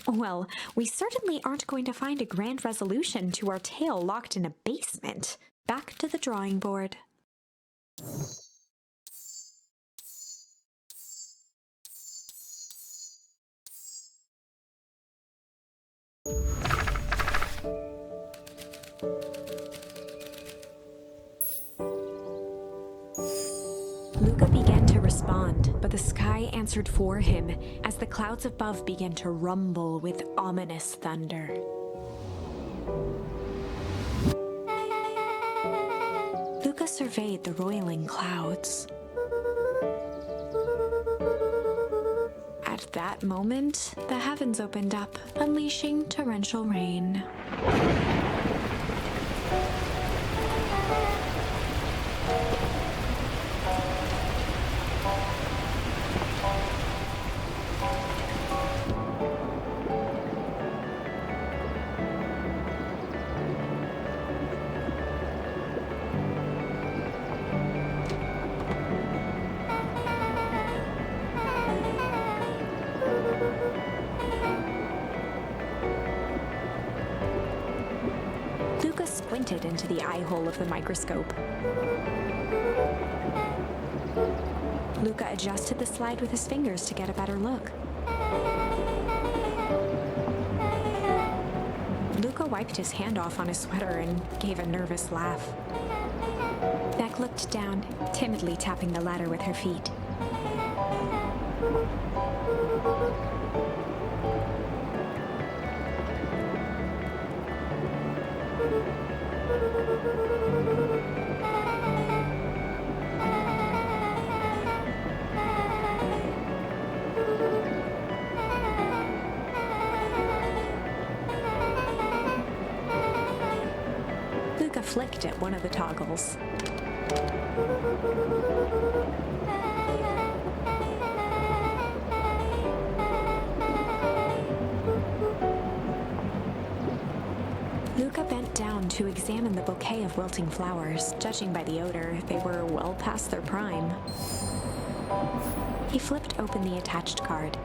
Well, we certainly aren't going to find a grand resolution to our tale locked in a basement. Back to the drawing board. Luca began to respond, but the sky answered for him as the clouds above began to rumble with ominous thunder. Luca surveyed the roiling clouds. At that moment, the heavens opened up, unleashing torrential rain. Luca squinted into the eye hole of the microscope. Luca adjusted the slide with his fingers to get a better look. Luca wiped his hand off on his sweater and gave a nervous laugh. Beck looked down, timidly tapping the ladder with her feet. Luca flicked at one of the toggles. Luca bent down to examine the bouquet of wilting flowers. Judging by the odor, they were well past their prime. He flipped open the attached card.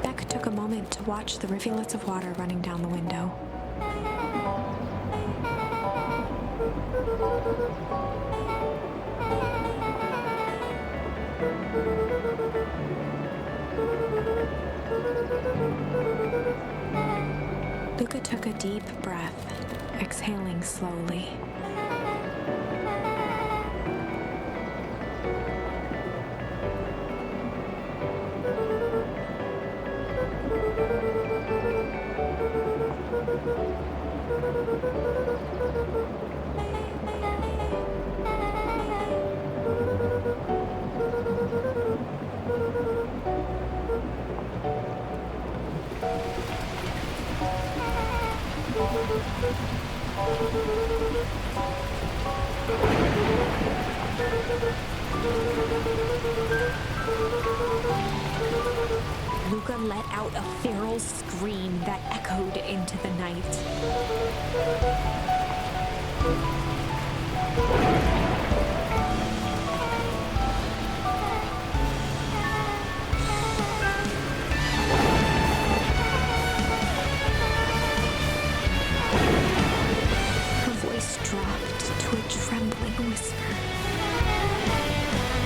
Beck took a moment to watch the rivulets of water running down the window. Luca took a deep breath, exhaling slowly. Luca let out a feral scream that echoed into the night. Her voice dropped to a trembling whisper.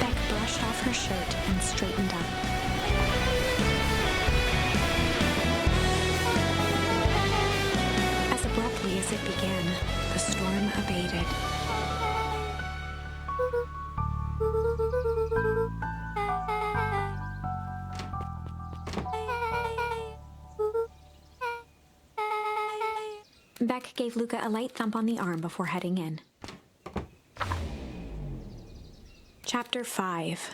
Beck brushed off her shirt and straightened up. As abruptly as it began, the storm abated. Beck gave Luca a light thump on the arm before heading in. Chapter 5.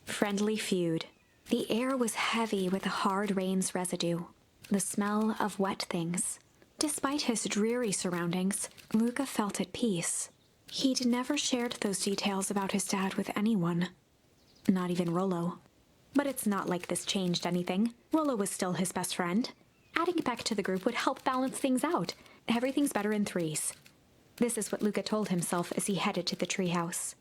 Friendly feud. The air was heavy with the hard rain's residue, the smell of wet things. Despite his dreary surroundings, Luca felt at peace. He'd never shared those details about his dad with anyone. Not even Rollo. But it's not like this changed anything. Rollo was still his best friend. Adding Beck to the group would help balance things out. Everything's better in threes. This is what Luca told himself as he headed to the treehouse.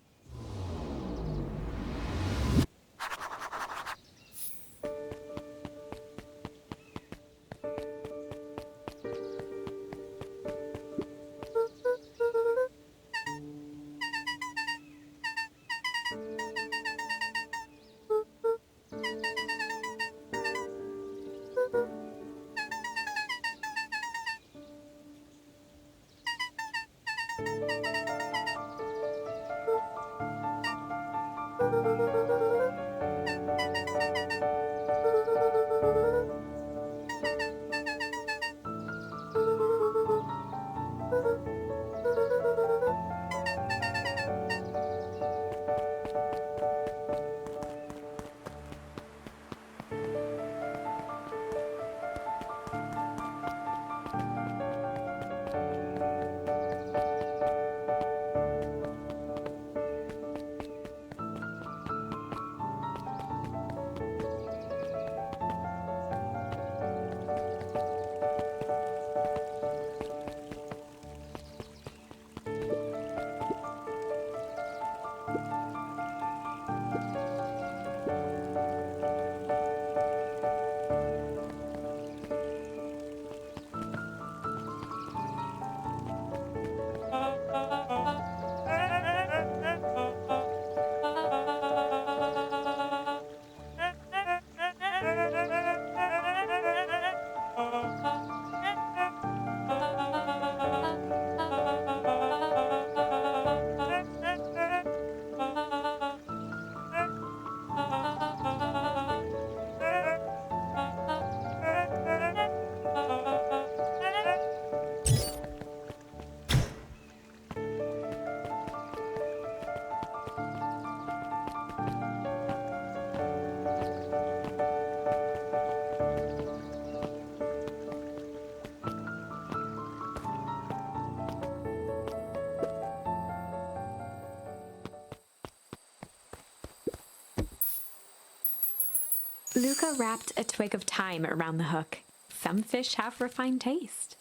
Luca wrapped a twig of thyme around the hook. Some fish have refined taste.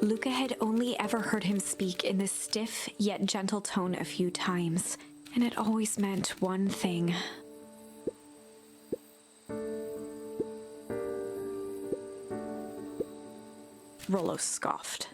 Luca had only ever heard him speak in this stiff yet gentle tone a few times, and it always meant one thing. Rollo scoffed.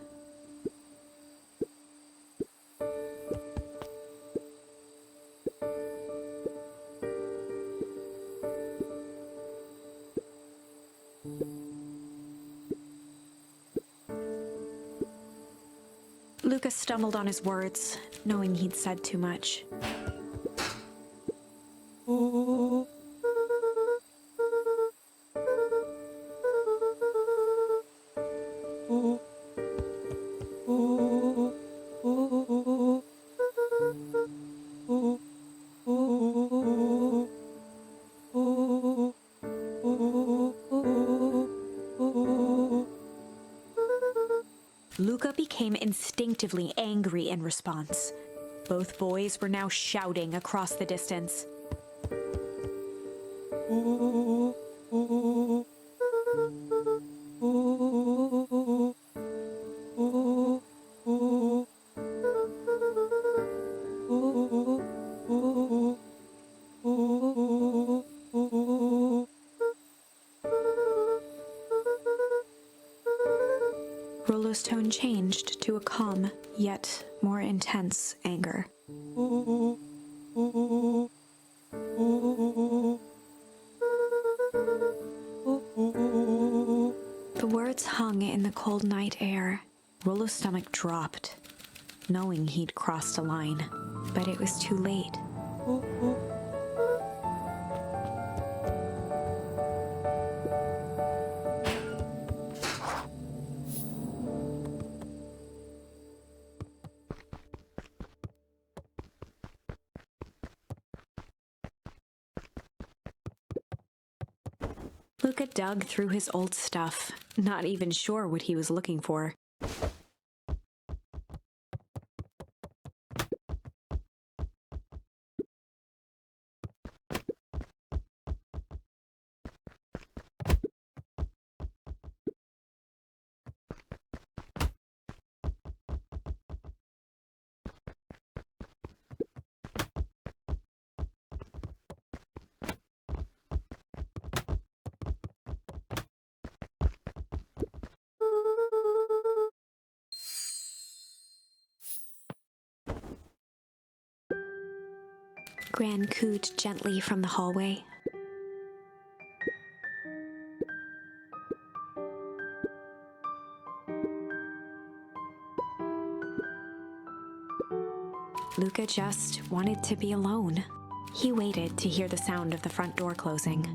Luca stumbled on his words, knowing he'd said too much. Luca became instinctively angry in response. Both boys were now shouting across the distance. Rollo's tone changed to a calm, yet more intense anger. The words hung in the cold night air. Rollo's stomach dropped, knowing he'd crossed a line. But it was too late. Luca dug through his old stuff, not even sure what he was looking for. Gran cooed gently from the hallway. Luca just wanted to be alone. He waited to hear the sound of the front door closing.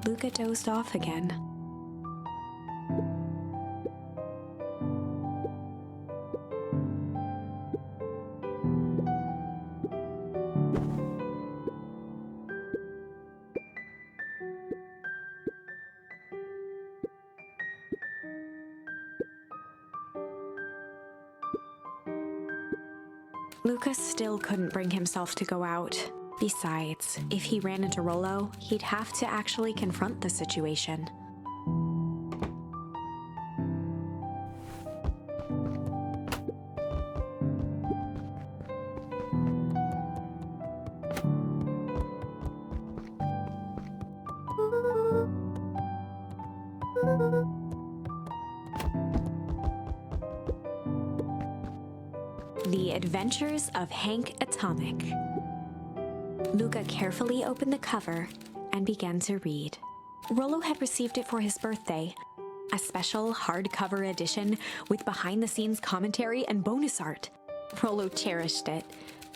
Luca dozed off again. Luca still couldn't bring himself to go out. Besides, if he ran into Rollo, he'd have to actually confront the situation. The Adventures of Hank Atomic. Luca carefully opened the cover and began to read. Rollo had received it for his birthday, a special hardcover edition with behind-the-scenes commentary and bonus art. Rollo cherished it,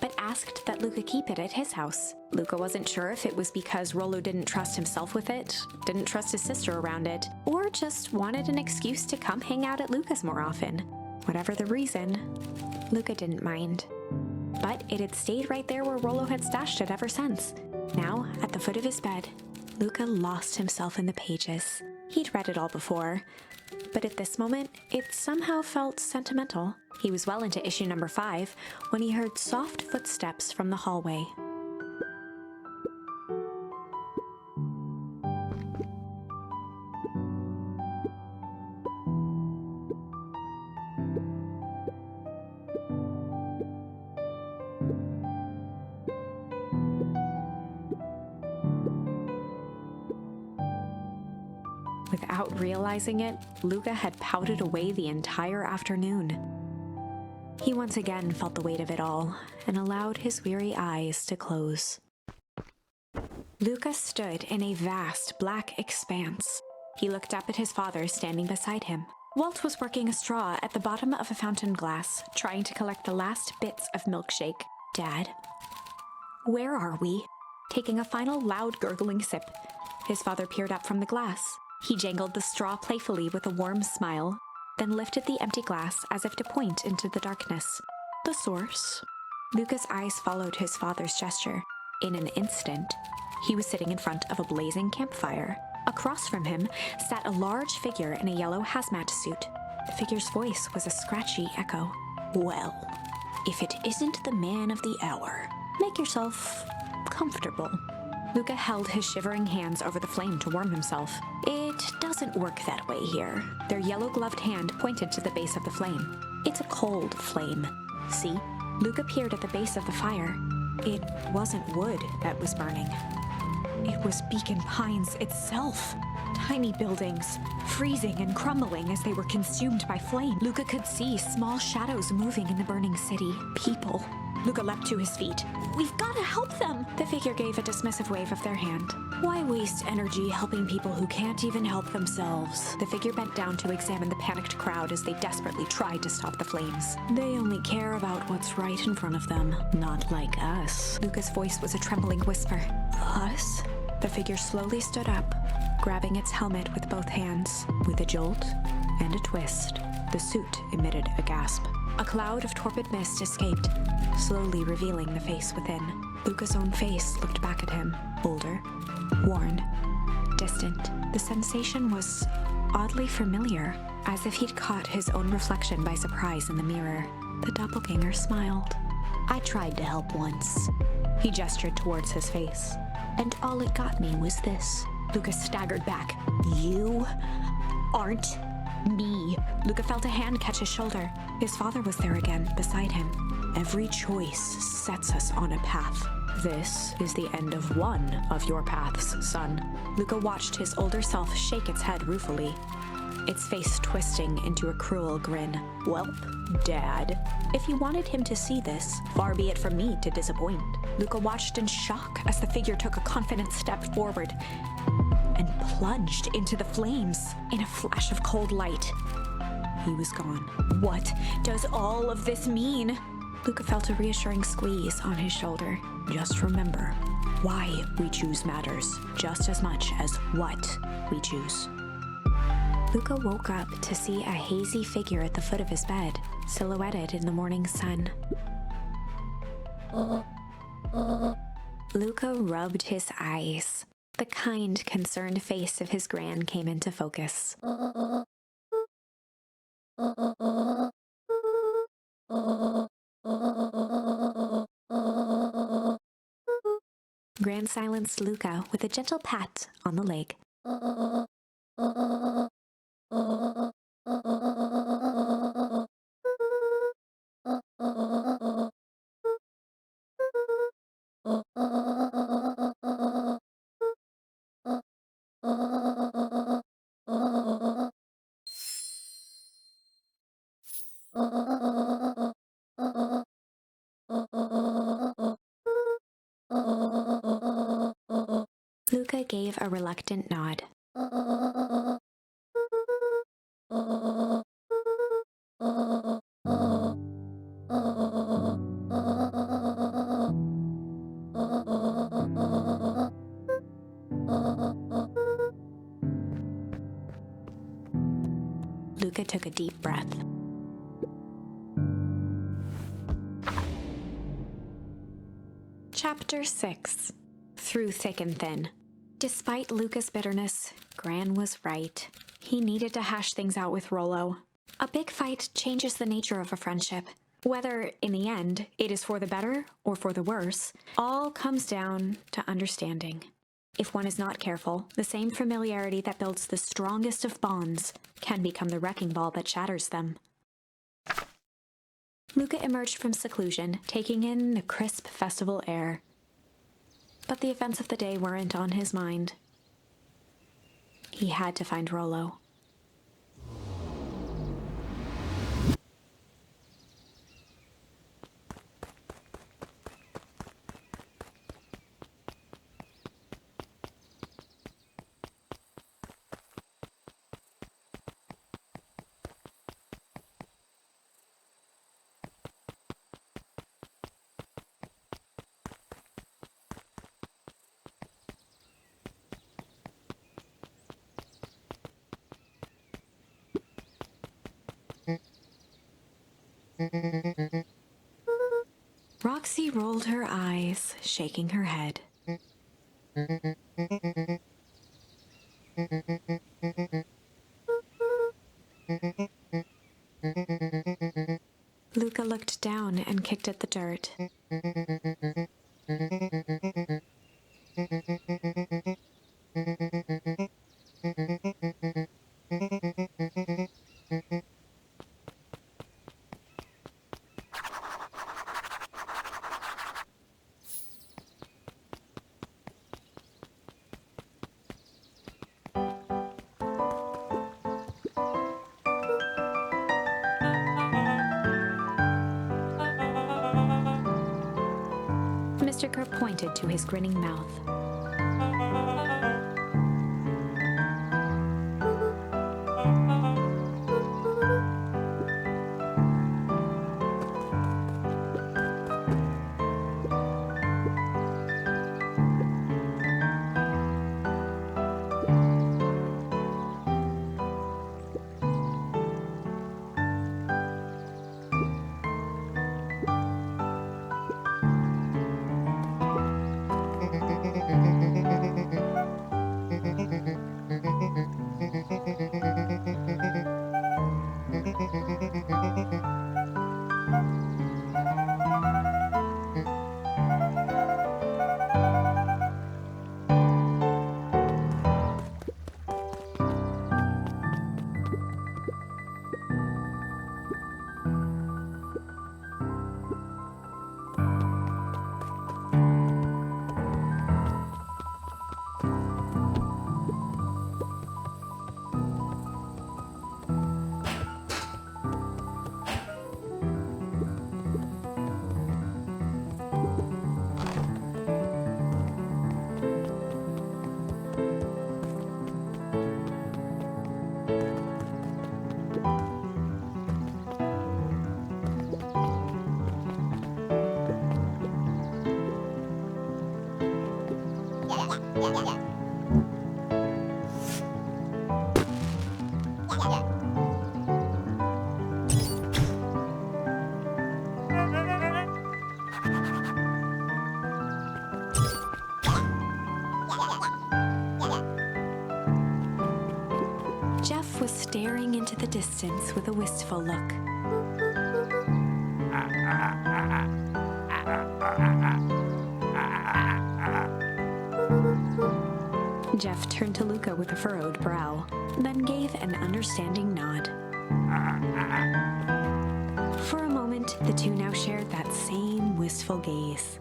but asked that Luca keep it at his house. Luca wasn't sure if it was because Rollo didn't trust himself with it, didn't trust his sister around it, or just wanted an excuse to come hang out at Luca's more often. Whatever the reason, Luca didn't mind. But it had stayed right there where Rollo had stashed it ever since. Now, at the foot of his bed, Luca lost himself in the pages. He'd read it all before, but at this moment, it somehow felt sentimental. He was well into issue number 5 when he heard soft footsteps from the hallway. Without realizing it, Luca had pouted away the entire afternoon. He once again felt the weight of it all and allowed his weary eyes to close. Luca stood in a vast black expanse. He looked up at his father standing beside him. Walt was working a straw at the bottom of a fountain glass, trying to collect the last bits of milkshake. Dad, where are we? Taking a final loud gurgling sip, his father peered up from the glass. He jangled the straw playfully with a warm smile. then lifted the empty glass as if to point into the darkness. The source? Luca's eyes followed his father's gesture. In an instant, he was sitting in front of a blazing campfire. Across from him sat a large figure in a yellow hazmat suit. The figure's voice was a scratchy echo. Well, if it isn't the man of the hour, make yourself comfortable. Luca held his shivering hands over the flame to warm himself. It doesn't work that way here. Their yellow-gloved hand pointed to the base of the flame. It's a cold flame. See? Luca peered at the base of the fire. It wasn't wood that was burning. It was Beacon Pines itself. Tiny buildings, freezing and crumbling as they were consumed by flame. Luca could see small shadows moving in the burning city. People. Luca leapt to his feet. We've got to help them! The figure gave a dismissive wave of their hand. Why waste energy helping people who can't even help themselves? The figure bent down to examine the panicked crowd as they desperately tried to stop the flames. They only care about what's right in front of them, not like us. Luca's voice was a trembling whisper. Us? The figure slowly stood up, grabbing its helmet with both hands. With a jolt and a twist, the suit emitted a gasp. A cloud of torpid mist escaped, slowly revealing the face within. Luca's own face looked back at him, older, worn, distant. The sensation was oddly familiar, as if he'd caught his own reflection by surprise in the mirror. The doppelganger smiled. I tried to help once. He gestured towards his face. And all it got me was this. Luca staggered back. You aren't me. Luca felt a hand catch his shoulder. His father was there again, beside him. Every choice sets us on a path. This is the end of one of your paths, son. Luca watched his older self shake its head ruefully, its face twisting into a cruel grin. Welp, Dad. If you wanted him to see this, far be it from me to disappoint. Luca watched in shock as the figure took a confident step forward and plunged into the flames in a flash of cold light. He was gone. What does all of this mean? Luca felt a reassuring squeeze on his shoulder. Just remember, why we choose matters just as much as what we choose. Luca woke up to see a hazy figure at the foot of his bed, silhouetted in the morning sun. Luca rubbed his eyes. The kind, concerned face of his gran came into focus. Gran silenced Luca with a gentle pat on the leg. Luca gave a reluctant nod. Luca took a deep breath. Chapter 6. Through thick and thin. Despite Luca's bitterness, Gran was right. He needed to hash things out with Rollo. A big fight changes the nature of a friendship. Whether, in the end, it is for the better or for the worse, all comes down to understanding. If one is not careful, the same familiarity that builds the strongest of bonds can become the wrecking ball that shatters them. Luca emerged from seclusion, taking in the crisp festival air. But the events of the day weren't on his mind. He had to find Rollo. Roxy rolled her eyes, shaking her head. Luca looked down and kicked at the dirt. Mr. Kerr pointed to his grinning mouth. Jeff was staring into the distance with a wistful look. Jeff turned to Luca with a furrowed brow, then gave an understanding nod. For a moment, the two now shared that same wistful gaze.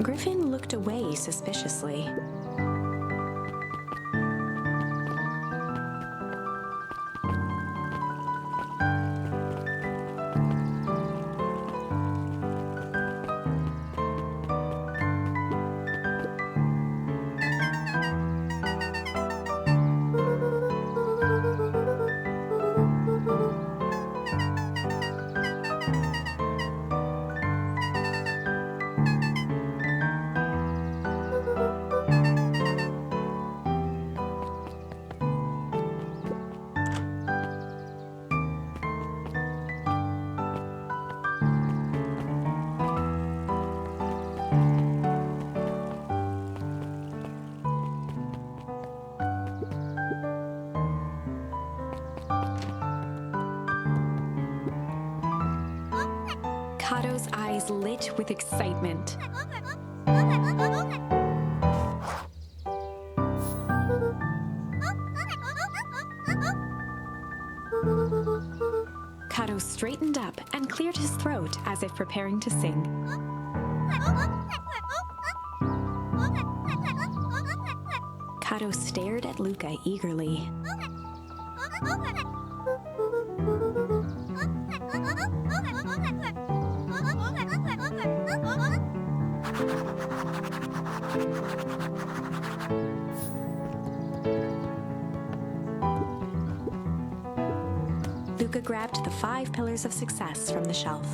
Griffin looked away suspiciously. Kato's eyes lit with excitement. Kato straightened up and cleared his throat as if preparing to sing. Kato stared at Luca eagerly. Luca grabbed the 5 pillars of success from the shelf.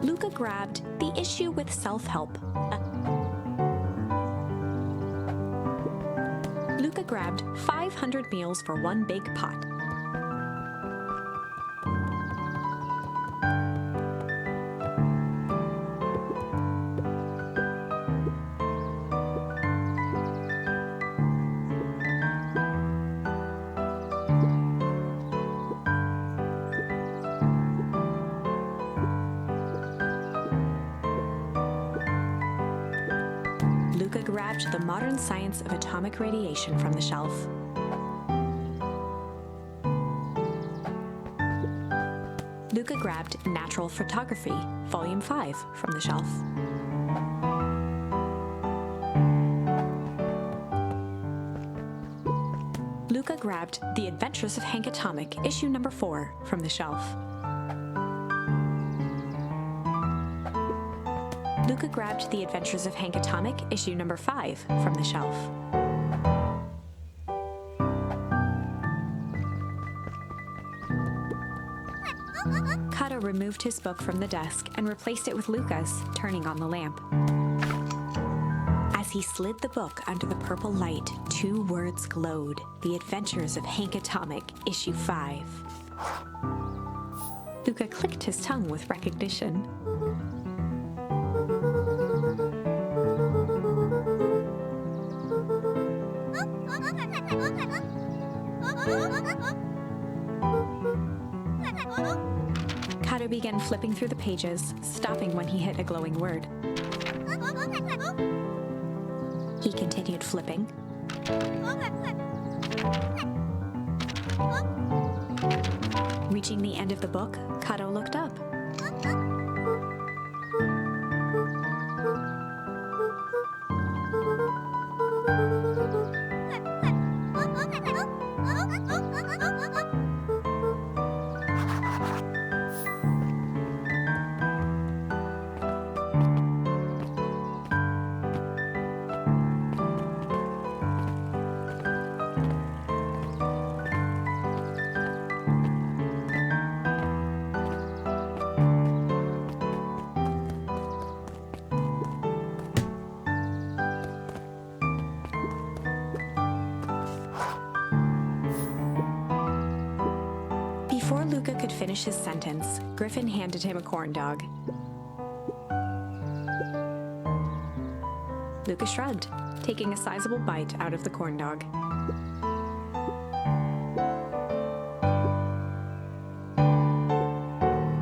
Luca grabbed the issue with self-help. Luca grabbed 500 meals for one big pot. Luca grabbed the modern science of atomic radiation from the shelf. Luca grabbed Natural Photography, Volume 5, from the shelf. Luca grabbed The Adventures of Hank Atomic, Issue number 4, from the shelf. Luca grabbed The Adventures of Hank Atomic, Issue number 5, from the shelf. Kato removed his book from the desk and replaced it with Luca's, turning on the lamp. As he slid the book under the purple light, 2 words glowed: The Adventures of Hank Atomic, Issue 5. Luca clicked his tongue with recognition. Kato began flipping through the pages, stopping when he hit a glowing word. He continued flipping. Reaching the end of the book, Kato looked up. Before Luca could finish his sentence, Griffin handed him a corn dog. Luca shrugged, taking a sizable bite out of the corn dog.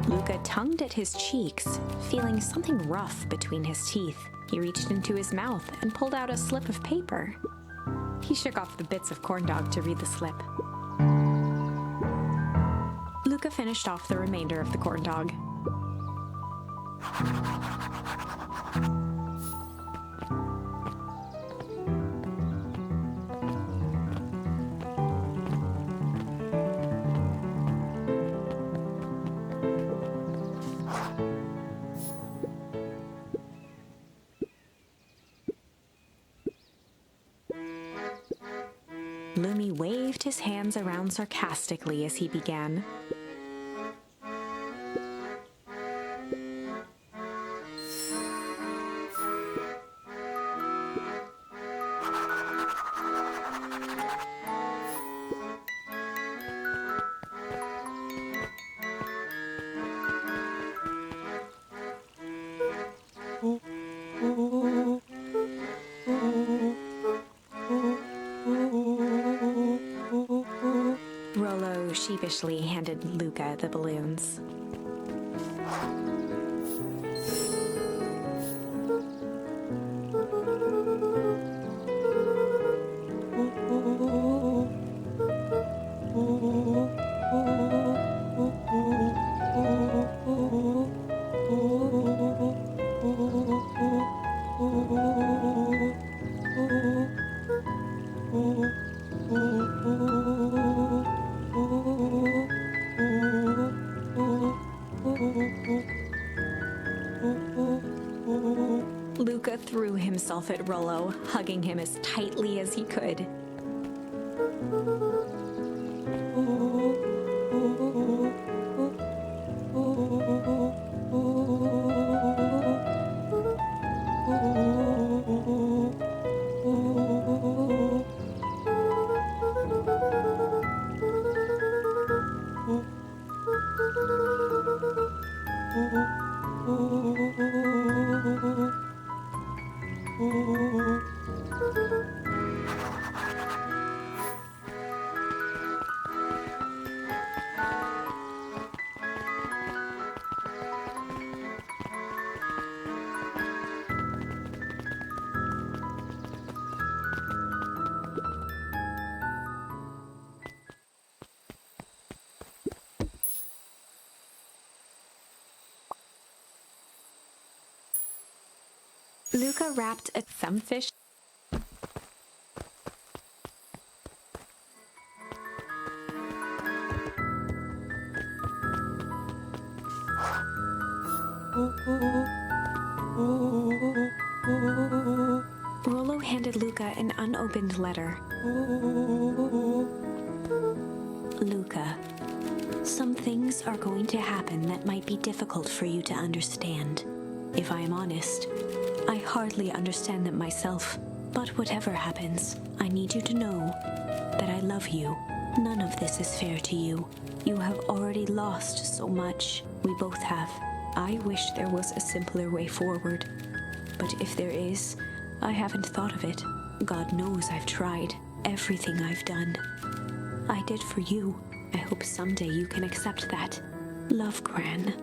Luca tongued at his cheeks, feeling something rough between his teeth. He reached into his mouth and pulled out a slip of paper. He shook off the bits of corn dog to read the slip. Luca finished off the remainder of the corn dog. Lumi waved his hands around sarcastically as he began. sheepishly handed Luca the balloons. Luca threw himself at Rollo, hugging him as tightly as he could. Luca wrapped a sunfish. Rollo handed Luca an unopened letter. Luca, some things are going to happen that might be difficult for you to understand. If I am honest, I hardly understand them myself. But whatever happens, I need you to know that I love you. None of this is fair to you. You have already lost so much. We both have. I wish there was a simpler way forward. But if there is, I haven't thought of it. God knows I've tried. Everything I've done, I did for you. I hope someday you can accept that. Love, Gran.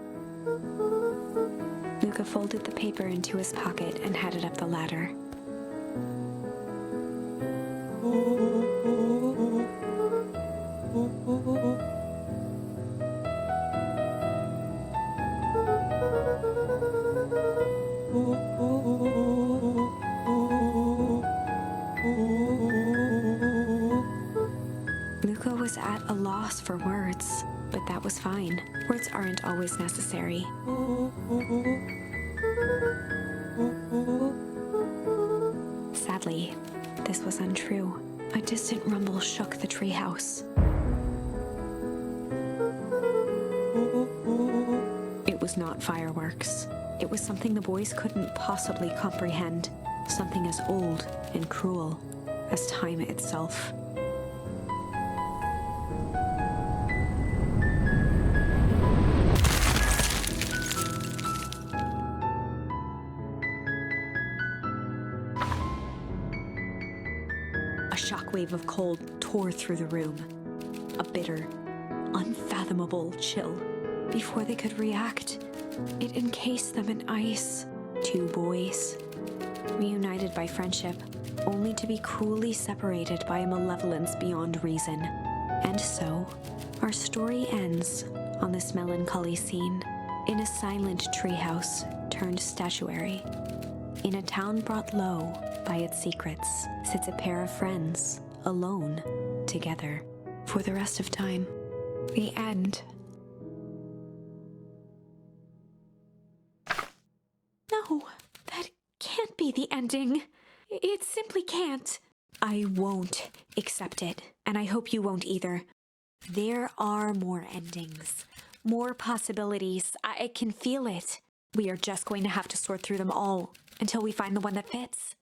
Luca folded the paper into his pocket and headed up the ladder. Luca was at a loss for words, but that was fine. Words aren't always necessary. Sadly, this was untrue. A distant rumble shook the treehouse. It was not fireworks. It was something the boys couldn't possibly comprehend. Something as old and cruel as time itself. A shockwave of cold tore through the room. A bitter, unfathomable chill. Before they could react, it encased them in ice. Two boys, reunited by friendship, only to be cruelly separated by a malevolence beyond reason. And so, our story ends on this melancholy scene. In a silent treehouse turned statuary. In a town brought low by its secrets, sits a pair of friends, alone, together, for the rest of time. The end. No, that can't be the ending. It simply can't. I won't accept it, and I hope you won't either. There are more endings, more possibilities. I can feel it. We are just going to have to sort through them all until we find the one that fits.